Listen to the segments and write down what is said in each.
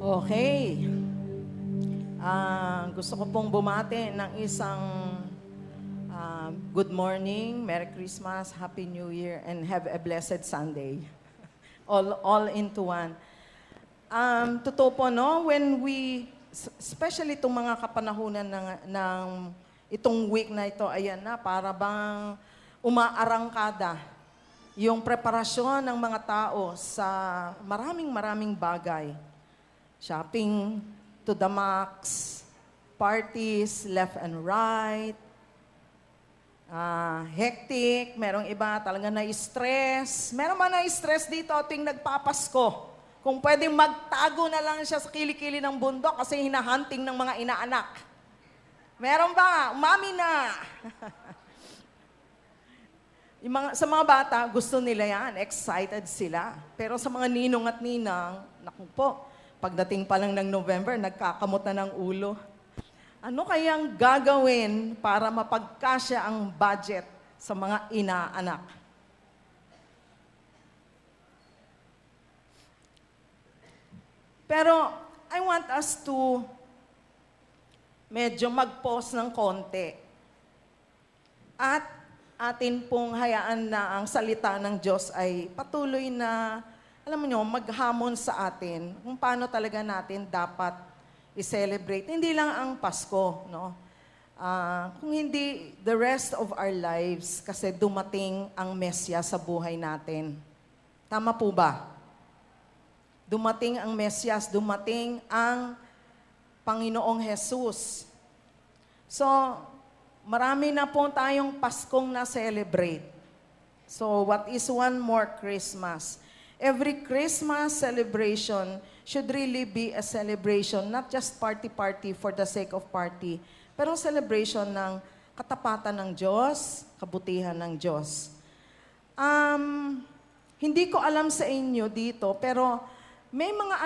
Okay. Gusto ko pong bumati ng isang good morning, Merry Christmas, Happy New Year, and have a blessed Sunday. All into one. Totoo po, no? When we, especially itong mga kapanahunan ng itong week na ito, ayan na, para bang umaarangkada yung preparasyon ng mga tao sa maraming bagay. Shopping to the max, parties left and right, hectic, merong iba talaga na-stress. Meron ba na-stress dito tuwing nagpapasko? Kung pwedeng magtago na lang siya sa kilikili ng bundok kasi hinahunting ng mga inaanak. Meron ba? Umami na! Sa mga bata, gusto nila yan. Excited sila. Pero sa mga ninong at ninang, naku po, pagdating pa lang ng November, nagkakamot na ng ulo. Ano kayang gagawin para mapagkasya ang budget sa mga inaanak? Pero I want us to medyo mag-pause ng konti. At atin pong hayaan na ang salita ng Diyos ay patuloy na, alam mo nyo, maghamon sa atin kung paano talaga natin dapat i-celebrate. Hindi lang ang Pasko, no? Kung hindi the rest of our lives kasi dumating ang Mesya sa buhay natin. Tama po ba? Dumating ang Mesyas, dumating ang Panginoong Jesus. So, marami na po tayong Paskong na-celebrate. So, what is one more Christmas? Every Christmas celebration should really be a celebration, not just party for the sake of party, pero celebration ng katapatan ng Diyos, kabutihan ng Diyos. Hindi ko alam sa inyo dito, pero may mga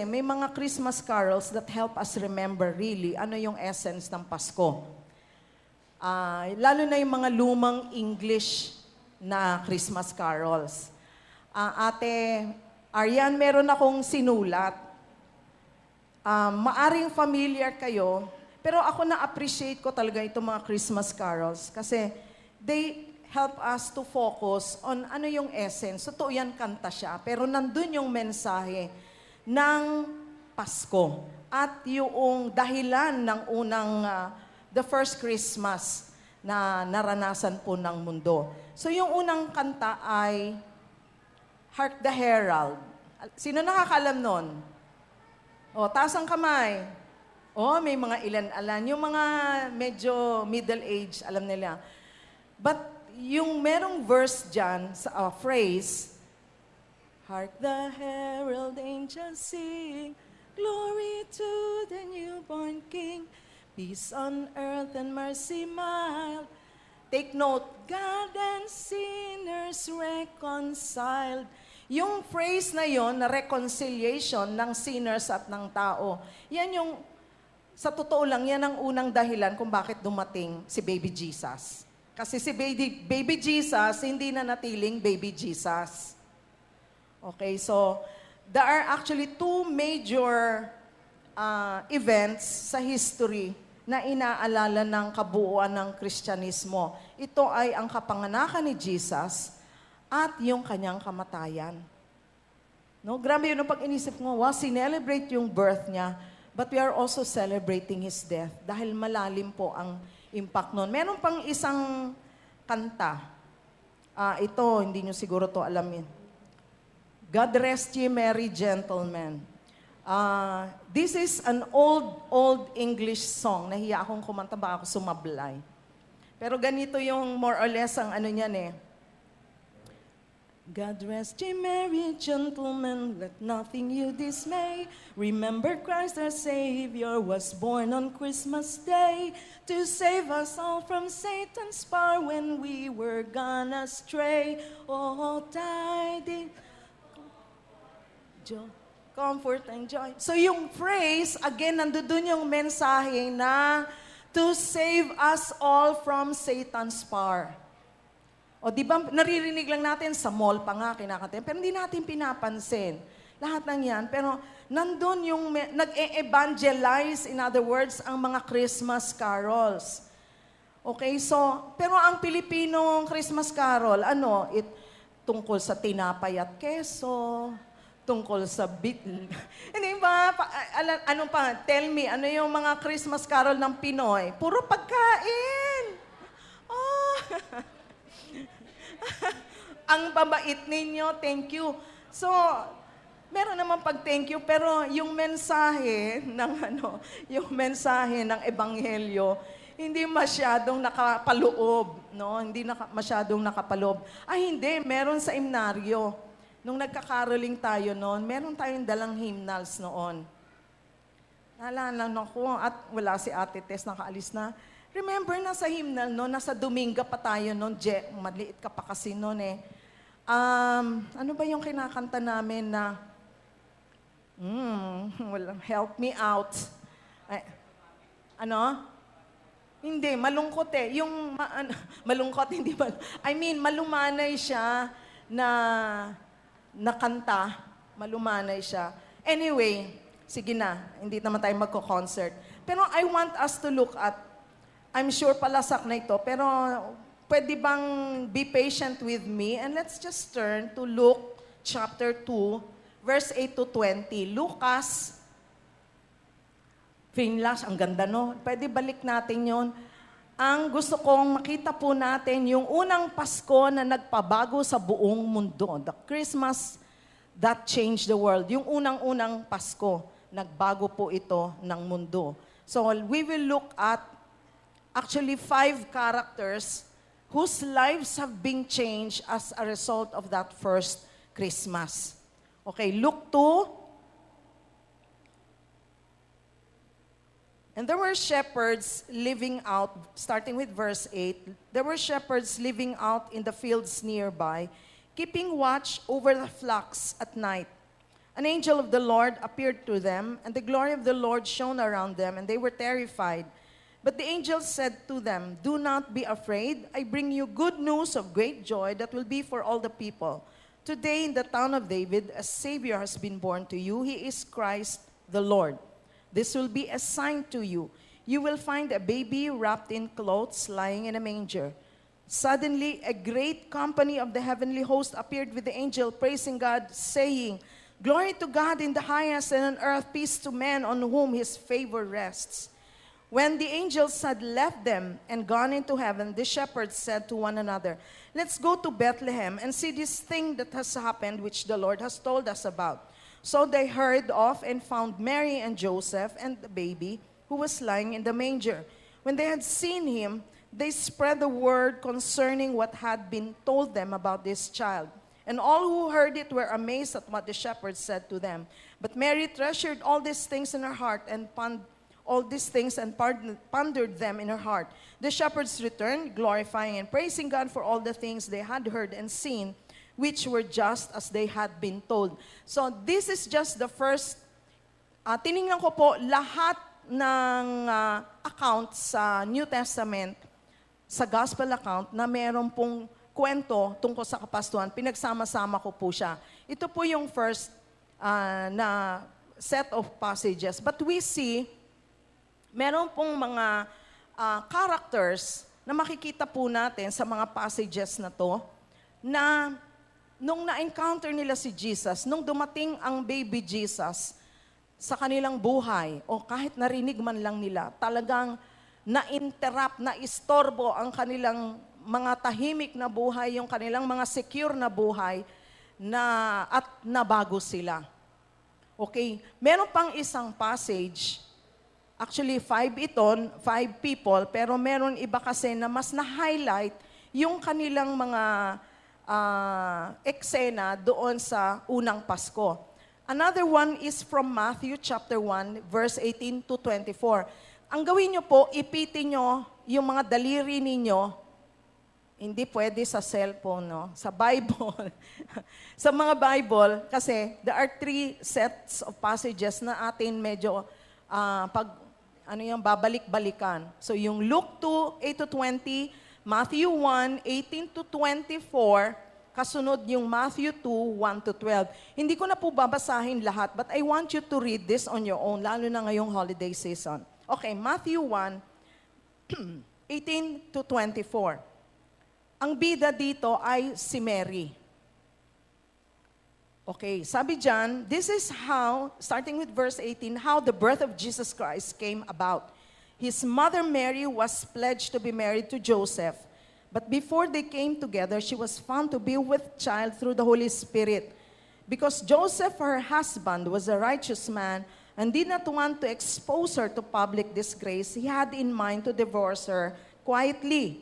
may mga Christmas carols that help us remember really ano yung essence ng Pasko. Lalo na yung mga lumang English na Christmas carols. Ate Arian, meron akong sinulat. Maaring familiar kayo, pero ako na-appreciate ko talaga itong mga Christmas carols kasi they help us to focus on ano yung essence. Totoo yan, kanta siya, pero nandun yung mensahe ng Pasko at yung dahilan ng unang the first Christmas na naranasan po ng mundo. So yung unang kanta ay Hark the Herald. Sino nakakalam nun? O, taas ang kamay. O, may mga ilan-alan. Yung mga medyo middle age, alam nila. But yung merong verse dyan, sa phrase, Hark the herald angels sing, glory to the newborn King, peace on earth and mercy mild. Take note, God and sinners reconciled. Yung phrase na yon na reconciliation ng sinners at ng tao, yan yung, sa totoo lang, yan ang unang dahilan kung bakit dumating si Baby Jesus. Kasi si baby Jesus, hindi na natiling Baby Jesus. Okay, so there are actually two major events sa history na inaalala ng kabuuan ng Kristyanismo. Ito ay ang kapanganakan ni Jesus at yung kanyang kamatayan. No, grabe yun ang pag-inisip ko, sinelebrate yung birth niya, but we are also celebrating His death dahil malalim po ang impact nun. Meron pang isang kanta. Ito, hindi nyo siguro to alam yun. God rest ye merry gentlemen. This is an old English song. Nahiya akong kumanta, baka ako sumablay. Pero ganito yung more or less ang ano niyan eh. God rest ye merry gentlemen, let nothing you dismay. Remember Christ our Savior was born on Christmas Day to save us all from Satan's power when we were gone astray. Oh, tidings, joy, comfort and joy. So yung phrase, again, nandun yung mensahe na to save us all from Satan's power. O di ba naririnig lang natin sa mall pa nga kinakanta, pero hindi natin pinapansin lahat ng yan. Pero nandun yung nag-e-evangelize, in other words, ang mga Christmas carols. Okay, so, pero ang Pilipinong Christmas carol, tungkol sa tinapay at keso, tungkol sa hindi ba, tell me, ano yung mga Christmas carol ng Pinoy? Puro pagkain. Oh. Ang babait ninyo, thank you. So, meron naman pag thank you, pero yung mensahe yung mensahe ng ebanghelyo, hindi masyadong nakapaloob, no? Hindi masyadong nakapaloob. Hindi, meron sa himnaryo. Nung nagkakaroling tayo noon, meron tayong dalang hymnals noon. Naalala ko, at wala si Ate Tess, nakaalis na. Remember, nasa hymnal noon, nasa Dominga pa tayo noon, maliit ka pa kasi noon eh. Ano ba yung kinakanta namin na, help me out. Hindi, malungkot eh. Yung, malungkot, hindi ba? Malumanay siya na kanta. Malumanay siya. Anyway, sige na, hindi naman tayo magko-concert. Pero I want us to look at, I'm sure palasak na ito, pero pwede bang be patient with me? And let's just turn to Luke chapter 2, verse 8 to 20. Lucas, Finlash, ang ganda no? Pwede balik natin yon. Ang gusto kong makita po natin, yung unang Pasko na nagpabago sa buong mundo. The Christmas that changed the world. Yung unang-unang Pasko, nagbago po ito ng mundo. So we will look at actually 5 characters whose lives have been changed as a result of that first Christmas. Okay, Luke 2. And there were shepherds living out, starting with verse 8, there were shepherds living out in the fields nearby, keeping watch over the flocks at night. An angel of the Lord appeared to them, and the glory of the Lord shone around them, and they were terrified. But the angel said to them, "Do not be afraid. I bring you good news of great joy that will be for all the people. Today in the town of David, a Savior has been born to you. He is Christ the Lord. This will be a sign to you. You will find a baby wrapped in clothes lying in a manger." Suddenly, a great company of the heavenly host appeared with the angel, praising God, saying, "Glory to God in the highest, and on earth peace to men on whom his favor rests." When the angels had left them and gone into heaven, the shepherds said to one another, "Let's go to Bethlehem and see this thing that has happened, which the Lord has told us about." So they hurried off and found Mary and Joseph and the baby who was lying in the manger. When they had seen him, they spread the word concerning what had been told them about this child. And all who heard it were amazed at what the shepherds said to them. But Mary treasured all these things in her heart and pondered them in her heart. The shepherds returned, glorifying and praising God for all the things they had heard and seen, which were just as they had been told. So this is just the first, tinignan ko po lahat ng account sa New Testament, sa Gospel account, na meron pong kwento tungkol sa kapastuhan. Pinagsama-sama ko po siya. Ito po yung first na set of passages. But we see, meron pong mga characters na makikita po natin sa mga passages na to, na nung na-encounter nila si Jesus, nung dumating ang baby Jesus sa kanilang buhay, o kahit narinig man lang nila, talagang na-interrupt, na-istorbo ang kanilang mga tahimik na buhay, yung kanilang mga secure na buhay, at nabago sila. Okay, meron pang isang passage. Actually, 5 people, pero meron iba kasi na mas na-highlight yung kanilang mga eksena doon sa unang Pasko. Another one is from Matthew chapter 1, verse 18 to 24. Ang gawin nyo po, ipitin nyo yung mga daliri ninyo. Hindi pwede sa cellphone, no? Sa Bible. Sa mga Bible, kasi there are 3 sets of passages na atin medyo babalik-balikan. So yung Luke 2, 8 to 20, Matthew 1, 18 to 24, Kasunod yung Matthew 2, 1 to 12. Hindi ko na po babasahin lahat, but I want you to read this on your own, lalo na ngayong holiday season. Okay, Matthew 1, 18 to 24. Ang bida dito ay si Mary. Okay, sabi dyan, this is how, starting with verse 18, how the birth of Jesus Christ came about. His mother Mary was pledged to be married to Joseph. But before they came together, she was found to be with child through the Holy Spirit. Because Joseph, her husband, was a righteous man and did not want to expose her to public disgrace, he had in mind to divorce her quietly.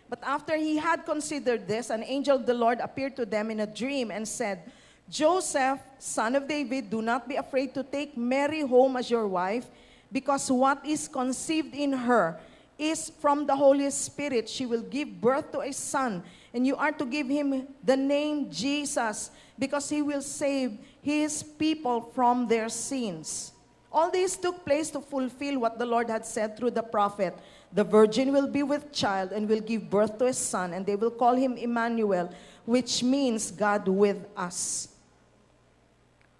But after he had considered this, an angel of the Lord appeared to them in a dream and said, Joseph, son of David, do not be afraid to take Mary home as your wife, because what is conceived in her is from the Holy Spirit. She will give birth to a son, and you are to give him the name Jesus, because he will save his people from their sins. All this took place to fulfill what the Lord had said through the prophet. The virgin will be with child and will give birth to a son, and they will call him Emmanuel, which means God with us.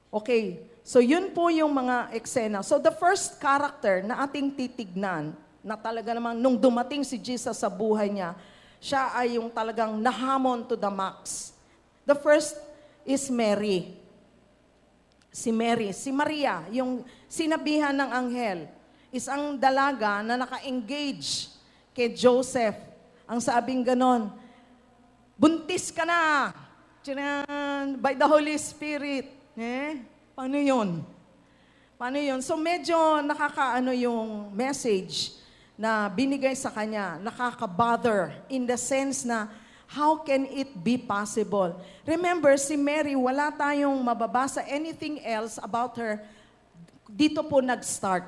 Okay, so yun po yung mga eksena. So the first character na ating titignan, na talaga namang nung dumating si Jesus sa buhay niya, siya ay yung talagang nahamon to the max. The first is Mary. Si Mary, si Maria, yung sinabihan ng anghel, isang dalaga na naka-engage kay Joseph. Ang sabing ganon, buntis ka na! Tiyan, by the Holy Spirit. Paano yun? Paano yun? So medyo nakakaano yung message na binigay sa kanya, nakaka-bother in the sense na how can it be possible? Remember, si Mary, wala tayong mababasa anything else about her. Dito po nag-start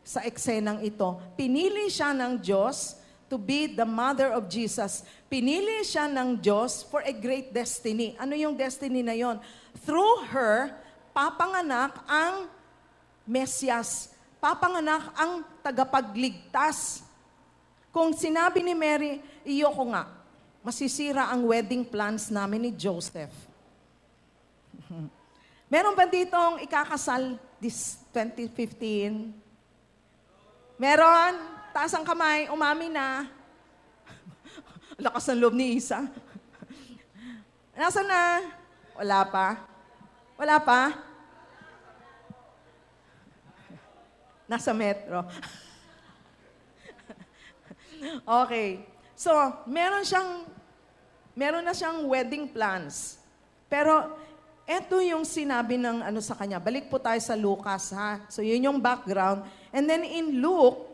sa eksenang ito. Pinili siya ng Diyos to be the mother of Jesus. Pinili siya ng Diyos for a great destiny. Ano yung destiny na yon? Through her, papanganak ang Mesias. Papanganak ang tagapagligtas. Kung sinabi ni Mary, iyoko nga, masisira ang wedding plans namin ni Joseph. Meron ba ditong ikakasal this 2015? Meron? Taas ang kamay, umami na. Lakas ng loob ni Isa. Nasaan na? Wala pa? Wala pa? Nasa metro. Okay. So, meron na siyang wedding plans. Pero, eto yung sinabi ng ano sa kanya. Balik po tayo sa Lucas, ha? So, yun yung background. And then in Luke,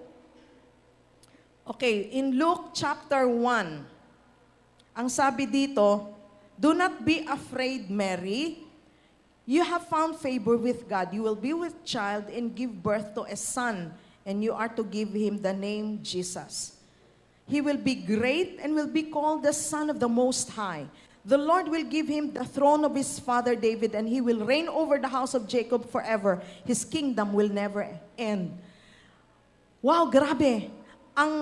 in Luke chapter 1, ang sabi dito, do not be afraid, Mary. You have found favor with God. You will be with child and give birth to a son, and you are to give him the name Jesus. He will be great and will be called the Son of the Most High. The Lord will give him the throne of his father David, and he will reign over the house of Jacob forever. His kingdom will never end. Wow, grabe. Ang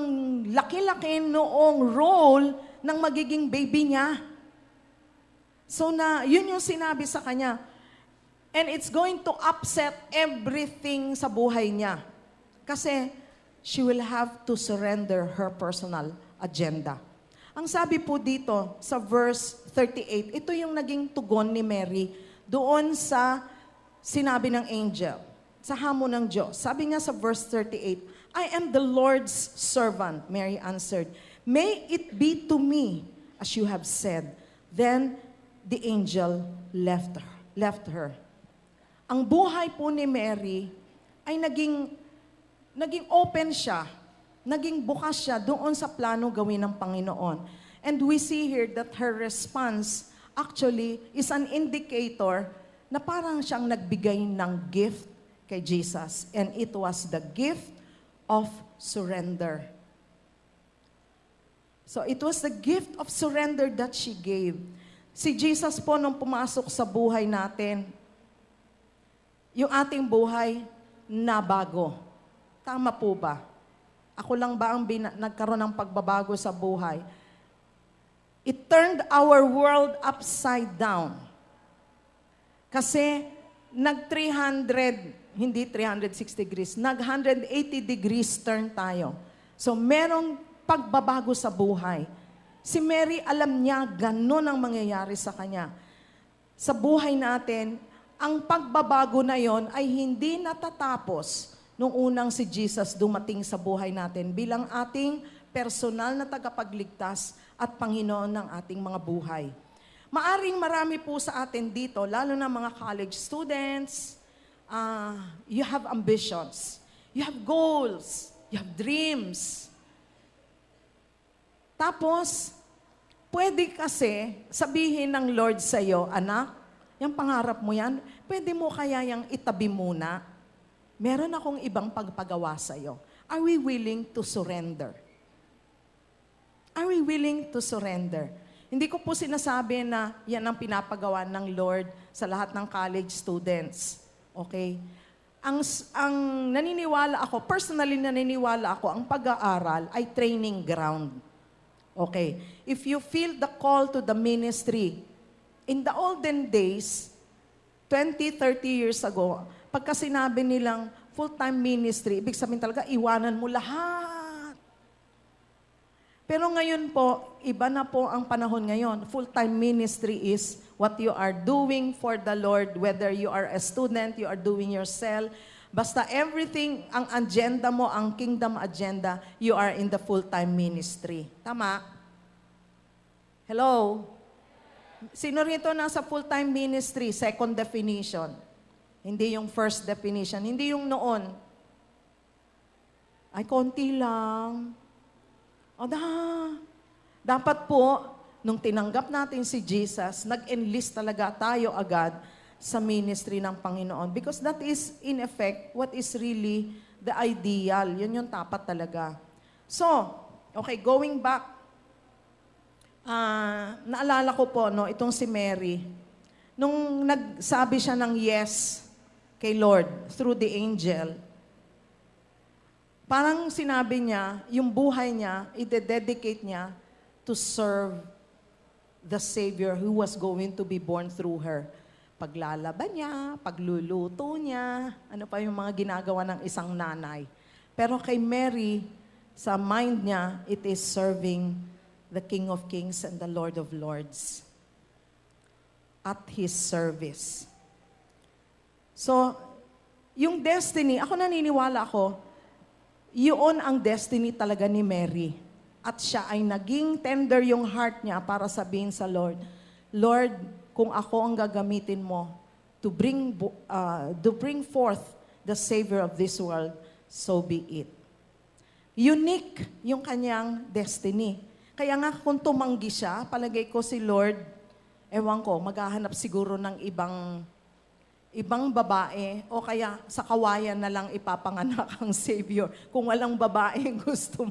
laki-laki noong role ng magiging baby niya. So yun yung sinabi sa kanya. And it's going to upset everything sa buhay niya. Kasi she will have to surrender her personal agenda. Ang sabi po dito sa verse 38, ito yung naging tugon ni Mary doon sa sinabi ng angel, sa hamon ng Diyos. Sabi niya sa verse 38, I am the Lord's servant, Mary answered. May it be to me as you have said. Then the angel left her. Ang buhay po ni Mary ay naging open siya, naging bukas siya doon sa plano gawin ng Panginoon. And we see here that her response actually is an indicator na parang siyang nagbigay ng gift kay Jesus. And it was the gift of surrender. So it was the gift of surrender that she gave. Si Jesus po nung pumasok sa buhay natin, yung ating buhay nabago. Tama po ba? Ako lang ba ang nagkaroon ng pagbabago sa buhay? It turned our world upside down. Kasi hindi 360 degrees, nag 180 degrees turn tayo. So merong pagbabago sa buhay. Si Mary, alam niya, ganun ang mangyayari sa kanya. Sa buhay natin, ang pagbabago na yon ay hindi natatapos nung unang si Jesus dumating sa buhay natin bilang ating personal na tagapagligtas at Panginoon ng ating mga buhay. Maaring marami po sa atin dito, lalo na mga college students, you have ambitions, you have goals, you have dreams. Tapos, pwede kasi sabihin ng Lord sa iyo, anak, yung pangarap mo yan, pwede mo kaya yung itabi muna? Meron akong ibang pagpagawa sa iyo. Are we willing to surrender? Are we willing to surrender? Hindi ko po sinasabi na yan ang pinapagawa ng Lord sa lahat ng college students. Okay? Ang naniniwala ako, personally naniniwala ako, ang pag-aaral ay training ground. Okay? If you feel the call to the ministry, in the olden days, 20, 30 years ago, pagka sinabi nilang full-time ministry, ibig sabihin talaga, iwanan mo lahat. Pero ngayon po, iba na po ang panahon ngayon. Full-time ministry is what you are doing for the Lord, whether you are a student, you are doing your cell, basta everything, ang agenda mo, ang kingdom agenda, you are in the full-time ministry. Tama? Hello? Sino rito nasa full-time ministry? Second definition. Hindi yung first definition. Hindi yung noon. Ay, konti lang. Dapat po, nung tinanggap natin si Jesus, nag-enlist talaga tayo agad sa ministry ng Panginoon. Because that is, in effect, what is really the ideal. Yun yung dapat talaga. So, okay, going back, naalala ko po, no, itong si Mary, nung nagsabi siya ng yes kay Lord through the angel, parang sinabi niya, yung buhay niya, i-dedicate niya to serve the Savior who was going to be born through her. Paglalaban niya, pagluluto niya, ano pa yung mga ginagawa ng isang nanay. Pero kay Mary, sa mind niya, it is serving the King of Kings and the Lord of Lords at His service. So, yung destiny, ako naniniwala ako, yun ang destiny talaga ni Mary. At siya ay naging tender yung heart niya para sabihin sa Lord, Lord, kung ako ang gagamitin mo to bring forth the Savior of this world, so be it. Unique yung kanyang destiny. Kaya nga kung tumanggi siya, palagay ko si Lord, ewan ko, maghahanap siguro ng ibang babae o kaya sa kawayan na lang ipapanganak ang Savior kung walang babae gusto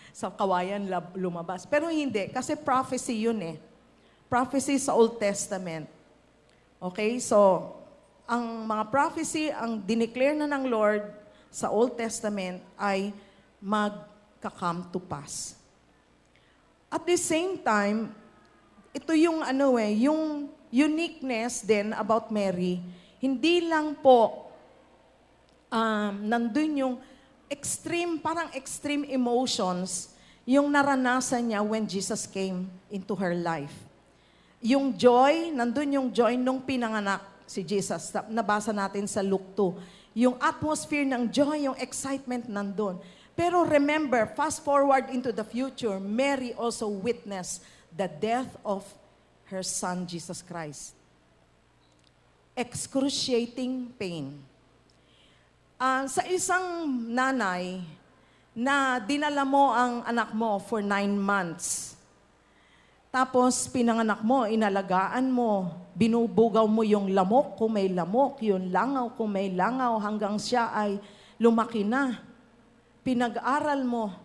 sa kawayan lumabas. Pero hindi, kasi prophecy yun eh. Prophecy sa Old Testament. Okay, so ang mga prophecy, ang dineclare na ng Lord sa Old Testament ay magka-come to pass. At the same time, ito yung yung uniqueness din about Mary, hindi lang po nandun yung parang extreme emotions yung naranasan niya when Jesus came into her life. Yung joy, nandun yung joy nung pinanganak si Jesus. Nabasa natin sa Luke 2. Yung atmosphere ng joy, yung excitement nandun. Pero remember, fast forward into the future, Mary also witnessed the death of her son, Jesus Christ. Excruciating pain. Sa isang nanay na dinala mo ang anak mo for 9 months, tapos pinanganak mo, inalagaan mo, binubugaw mo yung lamok kung may lamok, yung langaw kung may langaw, hanggang siya ay lumaki na. Pinag-aral mo,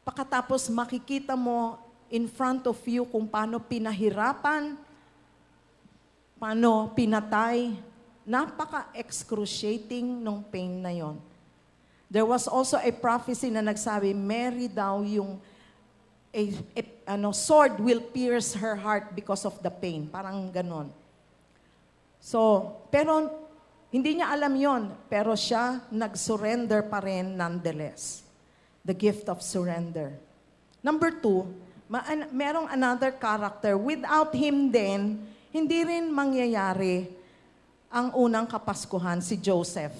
pagkatapos makikita mo in front of you kung paano pinahirapan, paano pinatay, napaka-excruciating nung pain na yon. There was also a prophecy na nagsabi, Mary daw yung a sword will pierce her heart because of the pain. Parang ganon. So, pero hindi niya alam yon, pero siya nag-surrender pa rin nonetheless. The gift of surrender. Number 2, merong another character. Without him then, hindi rin mangyayari ang unang Kapaskuhan, si Joseph.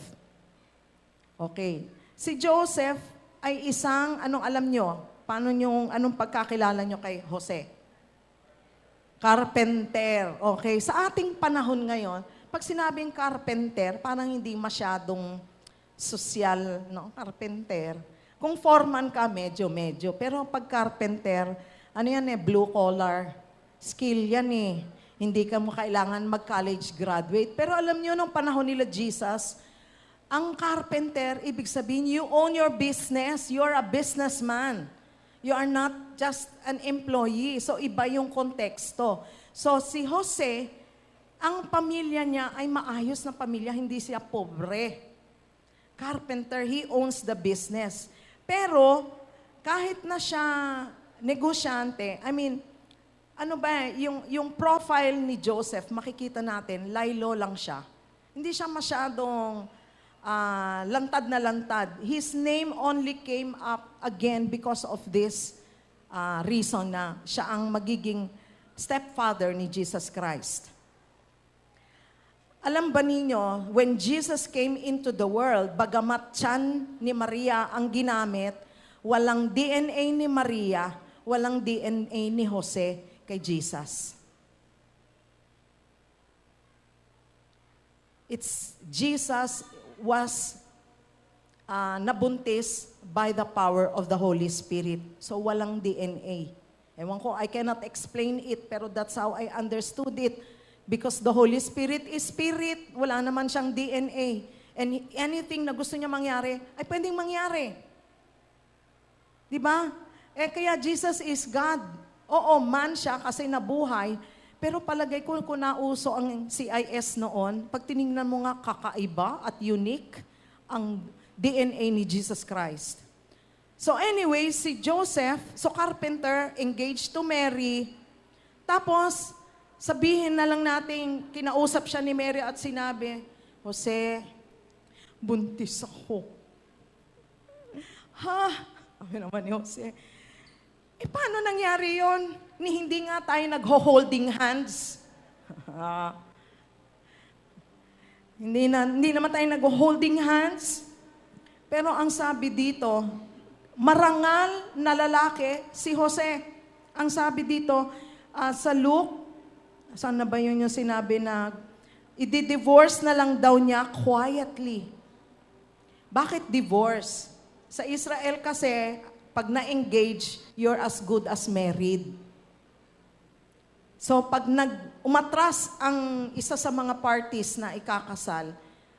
Okay. Si Joseph ay isang, anong alam nyo? Anong pagkakilala nyo kay Jose? Carpenter. Okay. Sa ating panahon ngayon, pag sinabing carpenter, parang hindi masyadong sosyal, no? Carpenter. Kung foreman ka, medyo. Pero pag carpenter, ano yan blue collar. Skill yan Hindi ka mo kailangan mag-college graduate. Pero alam nyo, nung panahon nila Jesus, ang carpenter, ibig sabihin, you own your business, you're a businessman. You are not just an employee. So, iba yung konteksto. So, si Jose, ang pamilya niya ay maayos na pamilya, hindi siya pobre. Carpenter, he owns the business. Pero, kahit na siya negosyante, yung profile ni Joseph, makikita natin, laylo lang siya. Hindi siya masyadong lantad na lantad. His name only came up again because of this reason na siya ang magiging stepfather ni Jesus Christ. Alam ba ninyo, when Jesus came into the world, bagamat tiyan ni Maria ang ginamit, walang DNA ni Maria, walang DNA ni Jose kay Jesus. Jesus was nabuntis by the power of the Holy Spirit. So walang DNA. Ewan ko, I cannot explain it, pero that's how I understood it. Because the Holy Spirit is Spirit, wala naman siyang DNA. And anything na gusto niya mangyari, ay pwedeng mangyari. Di ba? Kaya Jesus is God. Oo, man siya kasi nabuhay. Pero palagay ko kung nauso ang CIS noon, pag tinignan mo nga kakaiba at unique ang DNA ni Jesus Christ. So anyway, si Joseph, carpenter, engaged to Mary. Tapos, sabihin na lang natin, kinausap siya ni Mary at sinabi, Jose, buntis ako. Ha? Sabi naman ni Jose, paano nangyari yon? Hindi nga tayo nag-holding hands. Hindi naman tayo nag-holding hands. Pero ang sabi dito, marangal na lalaki si Jose. Ang sabi dito, sa Luke, saan na ba yun yung sinabi na i-divorce na lang daw niya quietly. Bakit divorce? Sa Israel kasi, pag na-engage, you're as good as married. So pag umatras ang isa sa mga parties na ikakasal,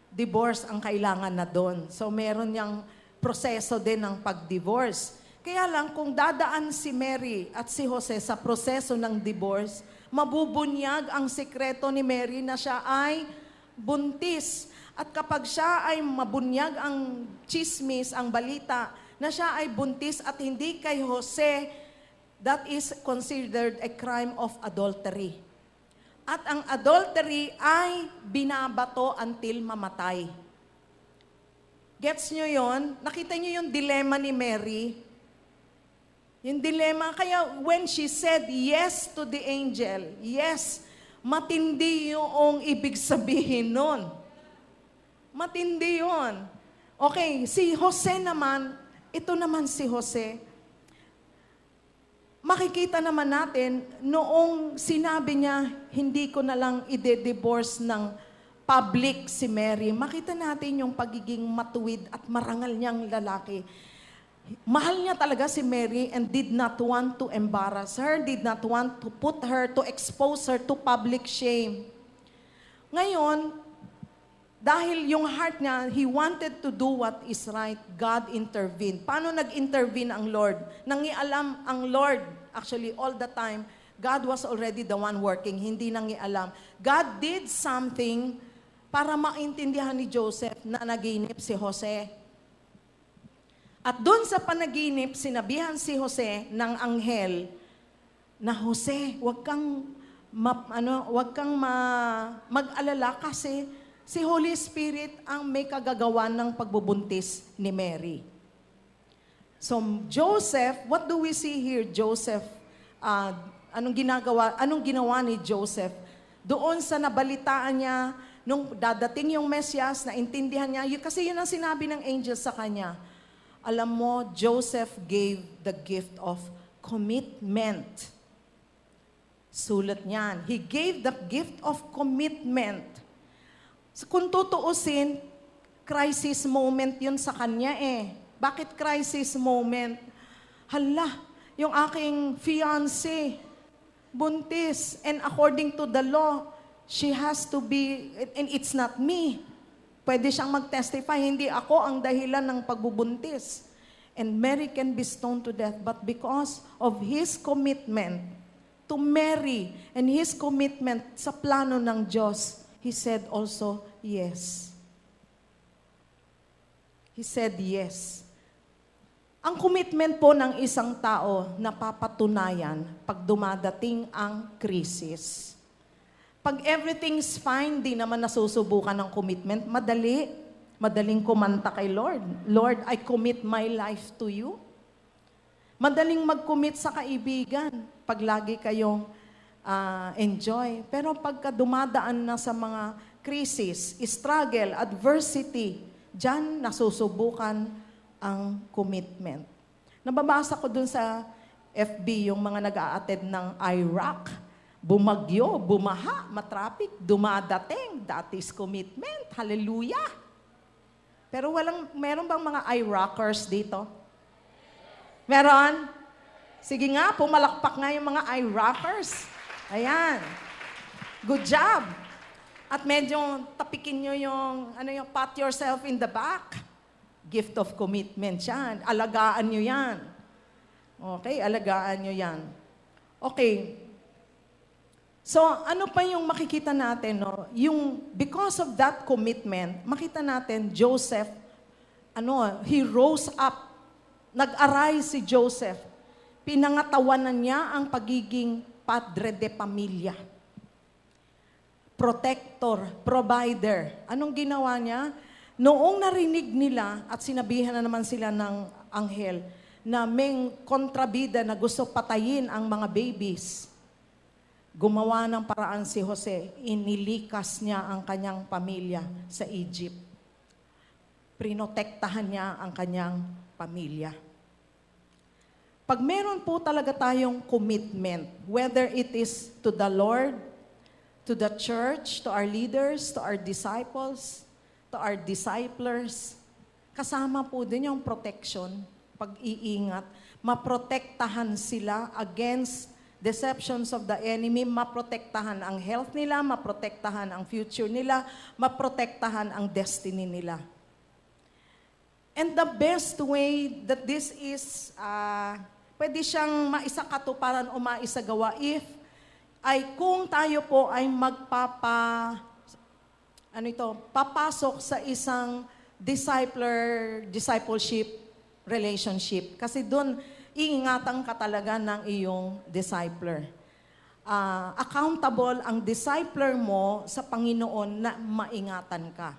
divorce ang kailangan na doon. So meron niyang proseso din ng pag-divorce. Kaya lang, kung dadaan si Mary at si Jose sa proseso ng divorce, mabubunyag ang sekreto ni Mary na siya ay buntis. At kapag siya ay mabunyag ang chismis, ang balita, na siya ay buntis at hindi kay Jose, that is considered a crime of adultery. At ang adultery ay binabato until mamatay. Gets nyo yon? Nakita nyo yung dilema ni Mary? Yung dilema, kaya when she said yes to the angel, yes, matindi yung ibig sabihin nun. Matindi yun. Okay, si Jose naman, ito naman si Jose, makikita naman natin, noong sinabi niya, hindi ko na lang ide-divorce ng public si Mary, makita natin yung pagiging matuwid at marangal niyang lalaki. Mahal niya talaga si Mary and did not want to embarrass her, did not want to put her, to expose her to public shame. Ngayon, dahil yung heart niya, he wanted to do what is right, God intervened. Paano nag-intervene ang Lord? Nangialam ang Lord, actually all the time, God was already the one working, hindi nangialam. God did something para maintindihan ni Joseph na naginip si Jose. At doon sa panaginip, sinabihan si Jose ng anghel na Jose, mag-alala kasi si Holy Spirit ang may kagagawa ng pagbubuntis ni Mary. So Joseph, what do we see here? Joseph, anong ginawa ni Joseph? Doon sa nabalitaan niya, nung dadating yung Mesias, naintindihan niya, kasi yun ang sinabi ng angel sa kanya. Alam mo, Joseph gave the gift of commitment. Sulat niyan. He gave the gift of commitment. So, kung tutuusin, crisis moment yun sa kanya eh. Bakit crisis moment? Hala, yung aking fiancé, buntis, and according to the law, she has to be, and it's not me. Pwede siyang mag-testify, hindi ako ang dahilan ng pagbubuntis. And Mary can be stoned to death, but because of his commitment to Mary and his commitment sa plano ng Diyos, he said also, yes. He said yes. Ang commitment po ng isang tao napapatunayan pag dumadating ang krisis. Pag everything's fine, di naman nasusubukan ng commitment, madaling kumanta kay Lord. Lord, I commit my life to you. Madaling mag-commit sa kaibigan pag lagi kayong enjoy. Pero pagka dumadaan na sa mga crisis, struggle, adversity, diyan nasusubukan ang commitment. Nababasa ko dun sa FB yung mga nag-a-attend ng Iraq. Bumagyo, bumaha, matraffic, dumadating. That is commitment. Hallelujah! Pero meron bang mga Iraqers dito? Meron? Sige nga, pumalakpak nga yung mga Iraqers. Ayan. Good job. At medyo tapikin nyo yung pat yourself in the back. Gift of commitment yan. Alagaan nyo yan. Okay, alagaan nyo yan. Okay. So, ano pa yung makikita natin, no? Yung, because of that commitment, makita natin, Joseph, he rose up. Nag-arise si Joseph. Pinangatawanan niya ang pagiging padre de pamilya. Protector, provider. Anong ginawa niya? Noong narinig nila at sinabihan na naman sila ng anghel na may kontrabida na gusto patayin ang mga babies, gumawa ng paraan si Jose, inilikas niya ang kanyang pamilya sa Egypt. Prinotektahan niya ang kanyang pamilya. Pag meron po talaga tayong commitment, whether it is to the Lord, to the church, to our leaders, to our disciples, to our disciplers, kasama po din yung protection, pag-iingat, maprotektahan sila against deceptions of the enemy, maprotektahan ang health nila, maprotektahan ang future nila, maprotektahan ang destiny nila. And the best way that this is, pwede siyang maisakatuparan o maisagawa kung tayo po ay papasok sa isang discipleship relationship. Kasi doon, iingatan ka talaga ng iyong discipler. Accountable ang discipler mo sa Panginoon na maingatan ka.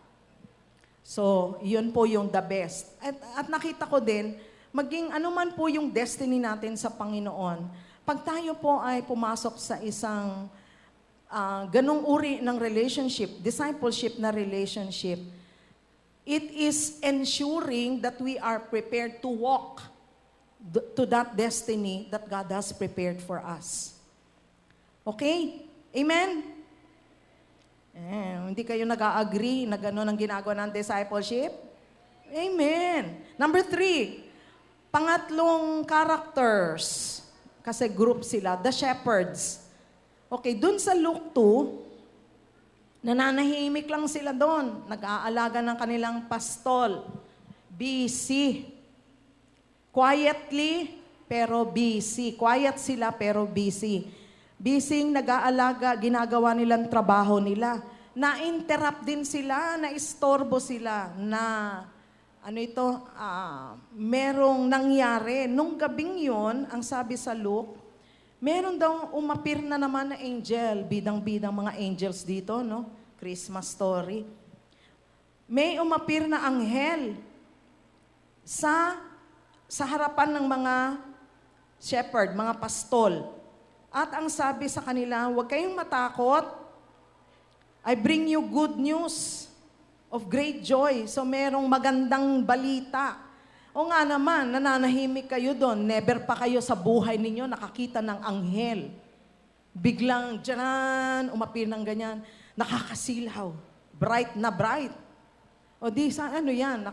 So, yun po yung the best. At nakita ko din, maging anuman po yung destiny natin sa Panginoon, pag tayo po ay pumasok sa isang ganong uri ng relationship, discipleship na relationship, it is ensuring that we are prepared to walk to that destiny that God has prepared for us. Okay? Amen? Hindi kayo nag-a-agree na gano'n ang ginagawa ng discipleship? Amen. Number 3, pangatlong characters. Kasi group sila, the shepherds. Okay, dun sa Luke 2, nananahimik lang sila doon. Nag-aalaga ng kanilang pastol. Busy. Quietly, pero busy. Quiet sila, pero busy. Busy nag-aalaga, ginagawa nilang trabaho nila. Na-interrupt din sila, na-istorbo sila, merong nangyari. Nung gabing yon, ang sabi sa Luke, Meron daw umapir na naman na angel, bidang-bidang mga angels dito, no? Christmas story. May umapir na anghel sa harapan ng mga shepherd, mga pastol. At ang sabi sa kanila, huwag kayong matakot. I bring you good news of great joy. So merong magandang balita. O nga naman, nananahimik kayo doon. Never pa kayo sa buhay ninyo nakakita ng anghel. Biglang, dyan, umapir ng ganyan. Nakakasilaw. Bright na bright. O di, sa ano yan?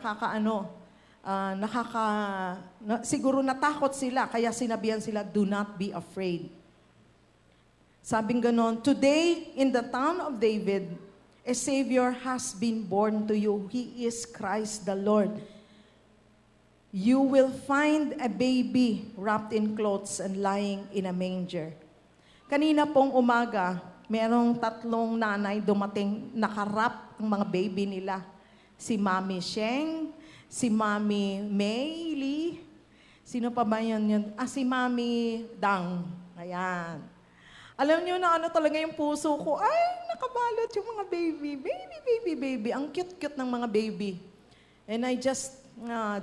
Siguro natakot sila, kaya sinabihan sila, do not be afraid. Sabing ganon, today, in the town of David, a Savior has been born to you. He is Christ the Lord. You will find a baby wrapped in clothes and lying in a manger. Kanina pong umaga, merong 3 nanay dumating, nakarap ang mga baby nila. Si Mami Sheng, si Mami Maylie, sino pa ba yun? Si Mami Dang. Ayan. Alam niyo na ano talaga yung puso ko, ay, nakabalot yung mga baby. Baby. Ang cute-cute ng mga baby. And I just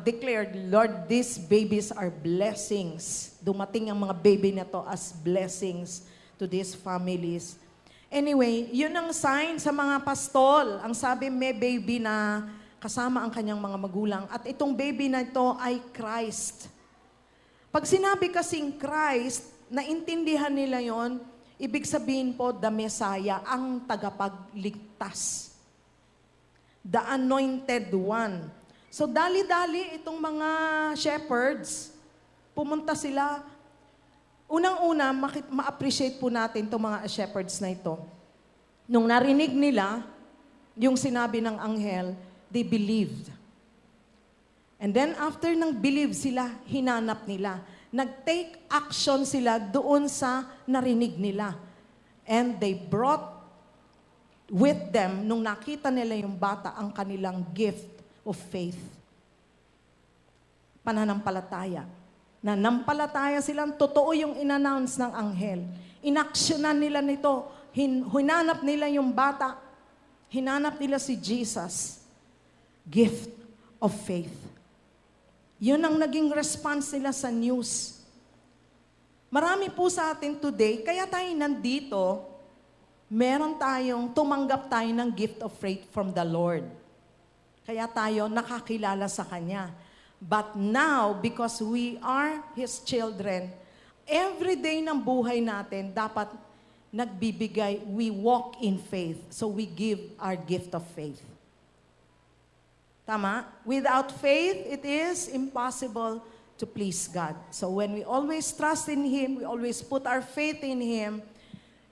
declared, Lord, these babies are blessings. Dumating ang mga baby na to as blessings to these families. Anyway, yun ang sign sa mga pastol. Ang sabi, may baby na kasama ang kanyang mga magulang. At itong baby na ito ay Christ. Pag sinabi kasing Christ, naintindihan nila yon, ibig sabihin po, the Messiah, ang tagapagligtas. The Anointed One. So, dali-dali itong mga shepherds, pumunta sila. Unang-una, ma-appreciate po natin itong mga shepherds na ito. Nung narinig nila yung sinabi ng anghel, they believed. And then after ng believe sila, hinanap nila. Nag-take action sila doon sa narinig nila. And they brought with them, nung nakita nila yung bata, ang kanilang gift of faith. Pananampalataya. Nanampalataya silang totoo yung in-announce ng anghel. Inaksyonan nila nito. Hinanap nila yung bata. Hinanap nila si Jesus. Gift of faith. Yun ang naging response nila sa news. Marami po sa atin today, kaya tayo nandito, meron tayong tumanggap tayo ng gift of faith from the Lord. Kaya tayo nakakilala sa Kanya. But now, because we are His children, every day ng buhay natin, dapat nagbibigay, we walk in faith. So we give our gift of faith. Tama? Without faith, it is impossible to please God. So when we always trust in Him, we always put our faith in Him,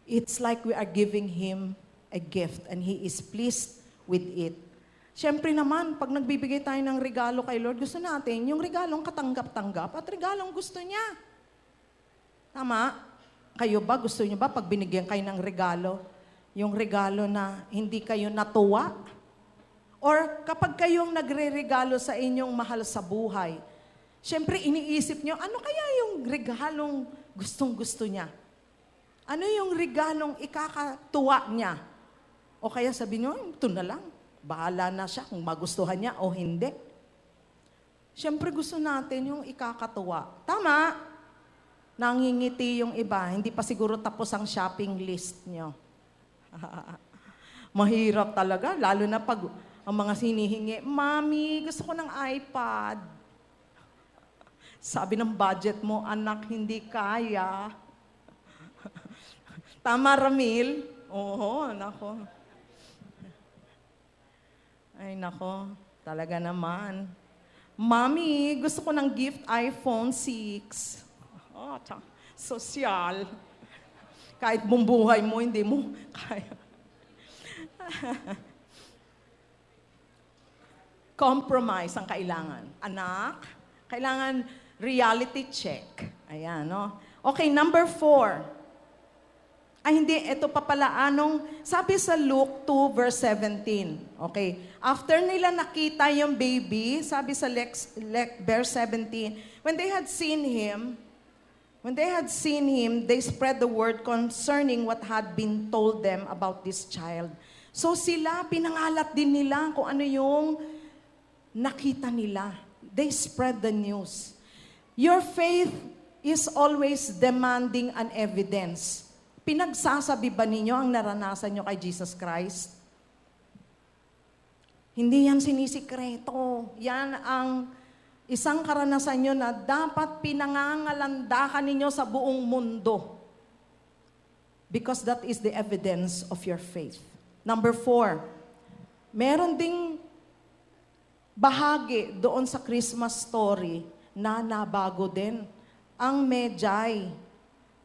it's like we are giving Him a gift and He is pleased with it. Siyempre naman, pag nagbibigay tayo ng regalo kay Lord, gusto natin yung regalong katanggap-tanggap at regalong gusto niya. Tama? Kayo ba, gusto niyo ba pag binigyan kayo ng regalo, yung regalo na hindi kayo natuwa? Or kapag kayong nagre-regalo sa inyong mahal sa buhay, siyempre iniisip niyo, ano kaya yung regalong gustong-gusto niya? Ano yung regalong ikakatuwa niya? O kaya sabi niyo, ito na lang. Bahala na siya kung magustuhan niya o hindi. Siyempre gusto natin yung ikakatuwa. Tama? Nangingiti yung iba. Hindi pa siguro tapos ang shopping list niyo. Mahirap talaga. Lalo na pag ang mga sinihingi, Mami, gusto ko ng iPad. Sabi ng budget mo, anak, hindi kaya. Tama, Ramil? Oo, nako. Ay, nako, talaga naman. Mami, gusto ko ng gift iPhone 6. Oh, sosyal. Kahit buong buhay mo, hindi mo kaya. Compromise ang kailangan. Anak, kailangan reality check. Ayan, no? Okay, number 4. Ay, hindi, ito pa pala, sabi sa Luke 2, verse 17. Okay, after nila nakita yung baby, sabi sa verse 17, when they had seen him, When they had seen him, they spread the word concerning what had been told them about this child. So sila, pinangalat din nila kung ano yung nakita nila. They spread the news. Your faith is always demanding an evidence. Pinagsasabi ba ninyo ang naranasan nyo kay Jesus Christ? Hindi yan sinisikreto. Yan ang isang karanasan nyo na dapat pinangangalandakan ninyo sa buong mundo. Because that is the evidence of your faith. Number 4, meron ding bahagi doon sa Christmas story na nabago din. Ang Magi,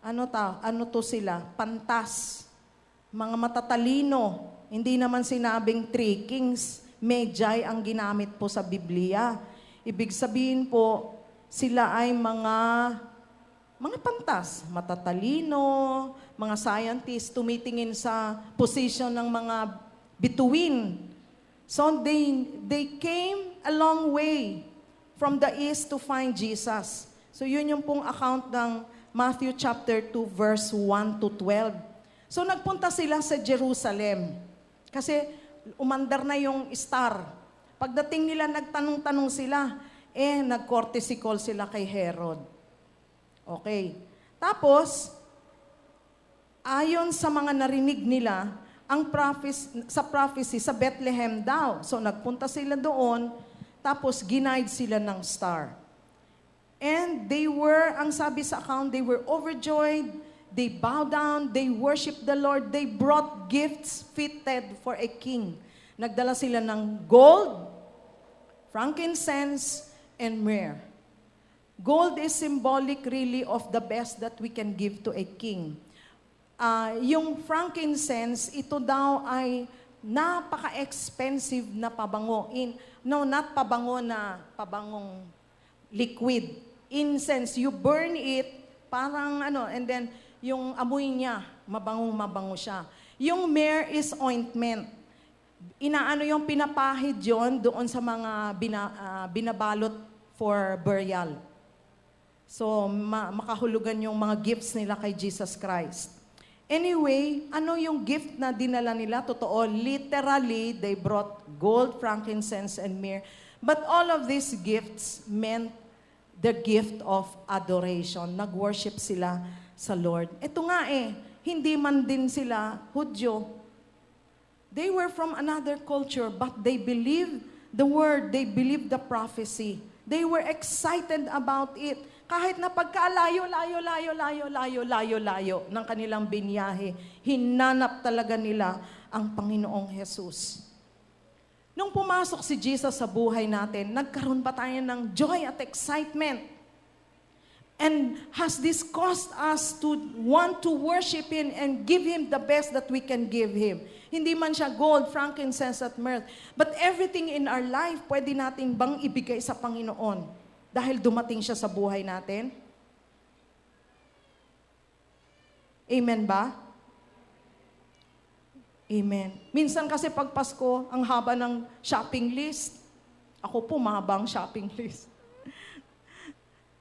ano to sila? Pantas. Mga matatalino. Hindi naman sinabing 3 kings. Magi ang ginamit po sa Biblia. Ibig sabihin po, sila ay mga pantas, matatalino, mga scientists, tumitingin sa position ng mga bituin. So they came a long way from the east to find Jesus. So yun yung pong account ng Matthew chapter 2 verse 1 to 12. So nagpunta sila sa Jerusalem kasi umandar na yung star. Pagdating nila, nagtanong-tanong sila, nag-courtesy call sila kay Herod. Okay. Tapos, ayon sa mga narinig nila, sa prophecy, sa Bethlehem daw. So, nagpunta sila doon, tapos ginaid sila ng star. And they were, ang sabi sa account, they were overjoyed, they bowed down, they worshiped the Lord, they brought gifts fitted for a king. Nagdala sila ng gold, frankincense, and myrrh. Gold is symbolic really of the best that we can give to a king. Yung frankincense, ito daw ay napaka-expensive na pabango. Not pabango na pabangong liquid. Incense, you burn it, parang and then yung amoy niya, mabangong-mabango siya. Yung myrrh is ointment. Yung pinapahid yon doon sa mga binabalot for burial. So, makahulugan yung mga gifts nila kay Jesus Christ. Anyway, ano yung gift na dinala nila? Totoo, literally, they brought gold, frankincense, and myrrh. But all of these gifts meant the gift of adoration. Nag-worship sila sa Lord. Ito nga hindi man din sila Hudyo. They were from another culture, but they believed the word, they believed the prophecy. They were excited about it. Kahit na pagkalayo ng kanilang binyahe, hinanap talaga nila ang Panginoong Jesus. Nung pumasok si Jesus sa buhay natin, nagkaroon pa tayo ng joy at excitement. And has this caused us to want to worship Him and give Him the best that we can give Him? Hindi man siya gold, frankincense, at myrrh. But everything in our life, pwede natin bang ibigay sa Panginoon? Dahil dumating siya sa buhay natin? Amen ba? Amen. Minsan kasi pag Pasko, ang haba ng shopping list. Ako po, mahaba ang shopping list.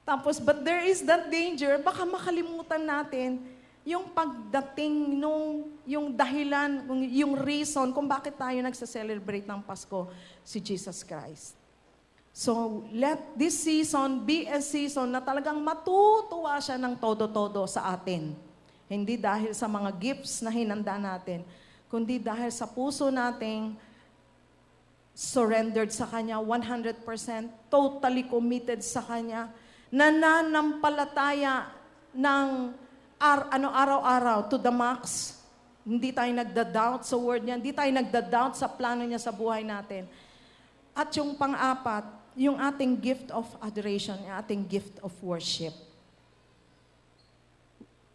Tapos, but there is that danger, baka makalimutan natin yung pagdating yung dahilan, yung reason kung bakit tayo nagsa-celebrate ng Pasko, si Jesus Christ. So, let this season be a season na talagang matutuwa siya ng todo-todo sa atin. Hindi dahil sa mga gifts na hinanda natin, kundi dahil sa puso nating surrendered sa Kanya, 100%, totally committed sa Kanya, nananampalataya ng araw-araw to the max. Hindi tayo nagda-doubt sa word niya, hindi tayo nagda-doubt sa plano niya sa buhay natin. At yung pang-apat, yung ating gift of adoration, yung ating gift of worship.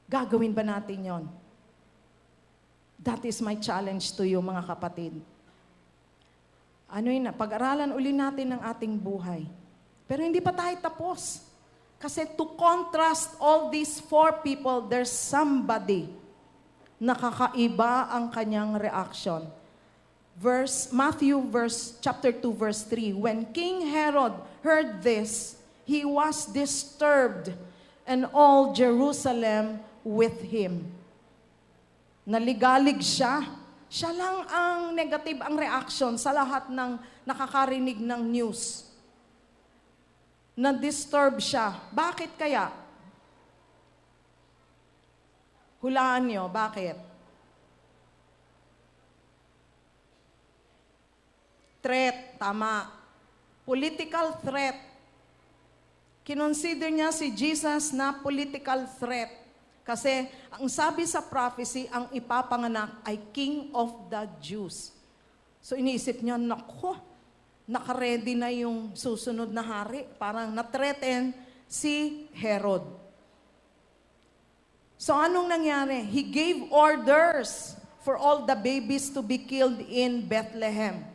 Gagawin ba natin yon? That is my challenge to you, mga kapatid. Pag-aralan uli natin ng ating buhay. Pero hindi pa tayo tapos. Kasi to contrast all these 4 people, there's somebody na kakaiba ang kanyang reaction. Matthew chapter 2, verse 3. When King Herod heard this, he was disturbed and all Jerusalem with him. Naligalig siya. Siya lang ang negative ang reaction sa lahat ng nakakarinig ng news. Na-disturb siya. Bakit kaya? Hulaan niyo, bakit? Threat, tama. Political threat. Kinonsider niya si Jesus na political threat. Kasi ang sabi sa prophecy, ang ipapanganak ay King of the Jews. So iniisip niya, nako, nakaredy na yung susunod na hari. Parang na-threaten si Herod. So anong nangyari? He gave orders for all the babies to be killed in Bethlehem.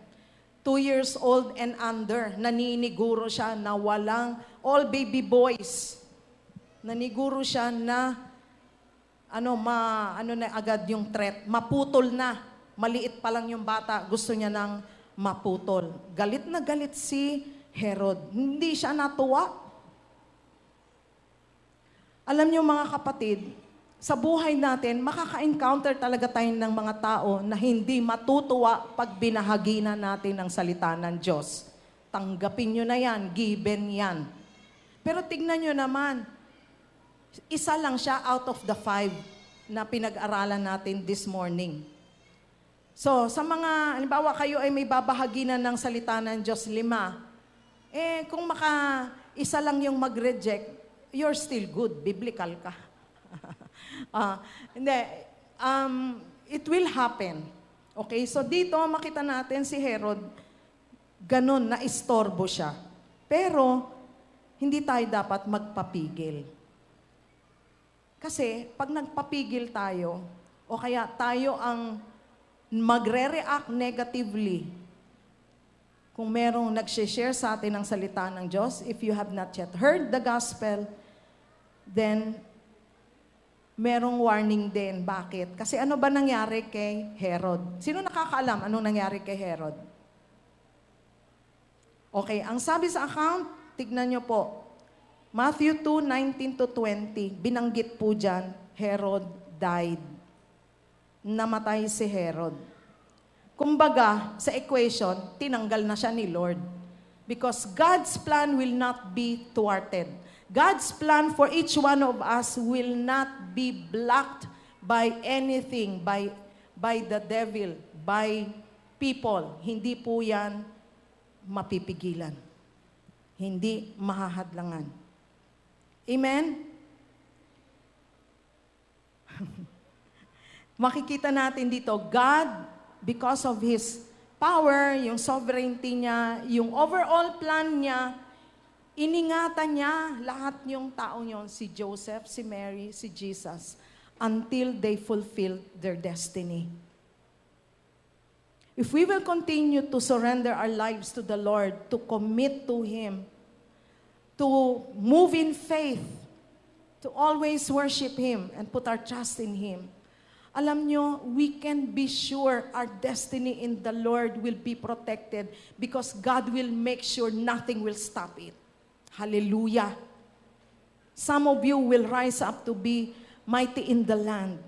2 years old and under. Naniniguro siya na walang all baby boys. Naniguro siya na na agad yung threat. Maputol na. Maliit pa lang yung bata. Gusto niya nang maputol. Galit na galit si Herod. Hindi siya natuwa. Alam niyo mga kapatid, sa buhay natin, makaka-encounter talaga tayo ng mga tao na hindi matutuwa pag binahagi na natin ang salita ng Diyos. Tanggapin nyo na yan, given yan. Pero tignan nyo naman, isa lang siya out of the 5 na pinag-aralan natin this morning. So, sa mga, halimbawa kayo ay may babahagi na ng salita ng Diyos 5, kung isa lang yung mag-reject, you're still good, biblical ka. Hindi, it will happen. Okay, so dito makita natin si Herod, ganun, na-istorbo siya. Pero, hindi tayo dapat magpapigil. Kasi, pag nagpapigil tayo, o kaya tayo ang magre-react negatively, kung merong nag-share sa atin ng salita ng Diyos, if you have not yet heard the gospel, then, merong warning din. Bakit? Kasi ano ba nangyari kay Herod? Sino nakakaalam anong nangyari kay Herod? Okay, ang sabi sa account, tignan nyo po, Matthew 2:19-20, binanggit po dyan, Herod died. Namatay si Herod. Kumbaga, sa equation, tinanggal na siya ni Lord. Because God's plan will not be thwarted. God's plan for each one of us will not be blocked by anything, by the devil, by people. Hindi po yan mapipigilan. Hindi mahahadlangan. Amen? Makikita natin dito, God, because of His power, yung sovereignty niya, yung overall plan niya, iningatan niya lahat yung tao yon, si Joseph, si Mary, si Jesus, until they fulfill their destiny. If we will continue to surrender our lives to the Lord, to commit to Him, to move in faith, to always worship Him and put our trust in Him, alam nyo, we can be sure our destiny in the Lord will be protected because God will make sure nothing will stop it. Hallelujah. Some of you will rise up to be mighty in the land.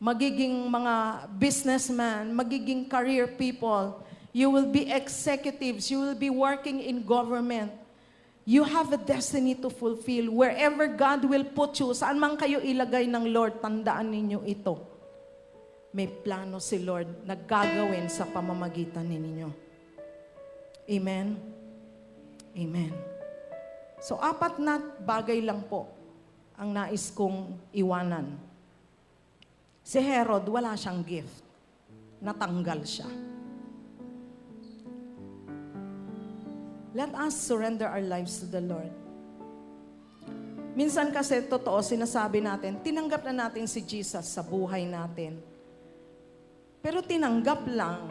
Magiging mga businessman, magiging career people. You will be executives. You will be working in government. You have a destiny to fulfill. Wherever God will put you, saan man kayo ilagay ng Lord, tandaan ninyo ito. May plano si Lord na gagawin sa pamamagitan ninyo. Amen? Amen. So, 4 na bagay lang po ang nais kong iwanan. Si Herod, wala siyang gift. Natanggal siya. Let us surrender our lives to the Lord. Minsan kasi, totoo, sinasabi natin, tinanggap na natin si Jesus sa buhay natin. Pero tinanggap lang,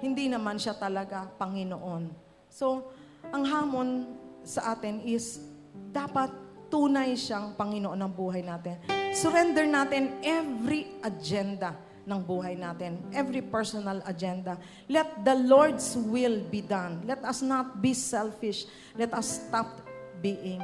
hindi naman siya talaga Panginoon. So, ang hamon sa atin is, dapat tunay siyang Panginoon ng buhay natin. Surrender natin every agenda ng buhay natin, every personal agenda. Let the Lord's will be done. Let us not be selfish. Let us stop being